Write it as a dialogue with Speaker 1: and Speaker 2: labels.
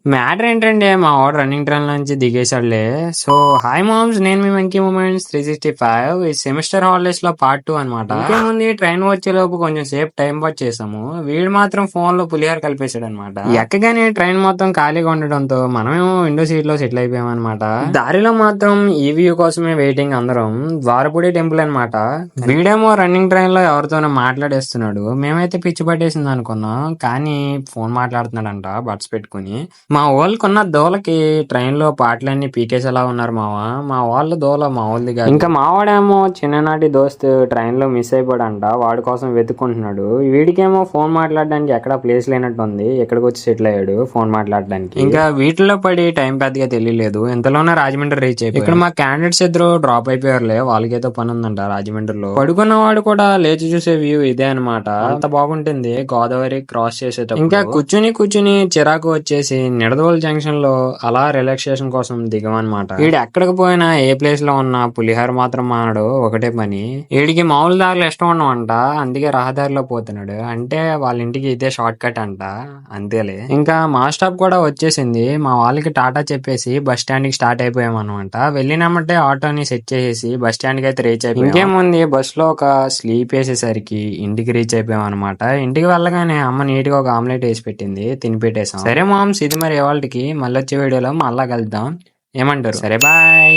Speaker 1: Matter ఏంటంటే మా వాడు రన్నింగ్ ట్రైన్ నుంచి దిగేశాడులే. సో హాయ్ మామ్స్, నేను మీ మంకీ మూమెంట్స్ 365 ఈ సెమిస్టర్ హాలిడేస్ లో పార్ట్ 2 అనమాట. ఇంకేముంది, ట్రైన్ వచ్చే లోపు కొంచెం సేపు టైం పాస్ చేసాము. వీడు మాత్రం ఫోన్ లో పులిహార కలిపేశాడు అనమాట. ఎక్కగానే ట్రైన్ మొత్తం ఖాళీగా ఉండడంతో మనమేమో విండో సీట్ లో సెటిల్ అయిపోయాం అనమాట. దారిలో మాత్రం ఈ వ్యూ కోసమే వెయిటింగ్ అందరం. ద్వారపుడి టెంపుల్ అనమాట. వీడేమో రన్నింగ్ ట్రైన్ లో ఎవరితోనో మాట్లాడేస్తున్నాడు. మేమైతే పిచ్చి పట్టేసింది అనుకున్నాం, కానీ ఫోన్ మాట్లాడుతున్నాడంట బడ్స్ పెట్టుకుని. మా వాళ్ళకున్న దోలకి ట్రైన్ లో పాటలన్నీ పీకేసేలా ఉన్నారు మావా. మా వాళ్ళ దోల మా వాళ్ళది కాదు. ఇంకా మావాడేమో చిన్ననాటి దోస్తు ట్రైన్ లో మిస్ అయిపోయాడంట, వాడి కోసం వెతుక్కుంటున్నాడు. వీడికేమో ఫోన్ మాట్లాడడానికి ఎక్కడ ప్లేస్ లేనట్టు ఉంది, ఎక్కడికి వచ్చి సెటిల్ అయ్యాడు ఫోన్ మాట్లాడడానికి. ఇంకా వీటిలో పడి టైం పెద్దగా తెలియలేదు, ఇంతలోనే రాజమండ్రి రీచ్ అయిపోయి. ఇక్కడ మా క్యాండిడేట్స్ ఇద్దరు డ్రాప్ అయిపోయారులే, వాళ్ళకేదో పని ఉందంట రాజమండ్రిలో. పడుకున్నవాడు కూడా లేచి చూసే వ్యూ ఇదే అనమాట. అంత బాగుంటుంది గోదావరి క్రాస్ చేసేటప్పుడు. ఇంకా కూర్చుని చిరాకు వచ్చేసి నిడదవోలు జంక్షన్ లో అలా రిలాక్సేషన్ కోసం దిగమన్నమాట. వీడు ఎక్కడికి పోయినా ఏ ప్లేస్ లో ఉన్నా పులిహార మాత్రం మానడు, ఒకటే పని. వీడికి మామూలు దారిలో ఇష్టం ఉండవంట, అందుకే రహదారిలో పోతున్నాడు. అంటే వాళ్ళ ఇంటికి ఇదే షార్ట్ కట్ అంట, అంతేలే. ఇంకా మా స్టాప్ కూడా వచ్చేసింది. మా వాళ్ళకి టాటా చెప్పేసి బస్ స్టాండ్ కి స్టార్ట్ అయిపోయాం అనమాట. వెళ్ళినామంటే ఆటోని సెట్ చేసేసి బస్ స్టాండ్ కి అయితే రీచ్ అయిపోయాం. ఇంకేముంది, బస్ లో ఒక స్లీప్ వేసేసరికి ఇంటికి రీచ్ అయిపోయాం అనమాట. ఇంటికి వెళ్ళగానే అమ్మ నీట్ గా ఒక ఆమ్లెట్ వేసి పెట్టింది, తిని పెట్టేసాం. సరే మామ్స్, ఇది మరి ఇవాళకి. మళ్ళీ వచ్చే వీడియోలో మళ్ళా కలుద్దాం, ఏమంటారు? సరే బాయ్.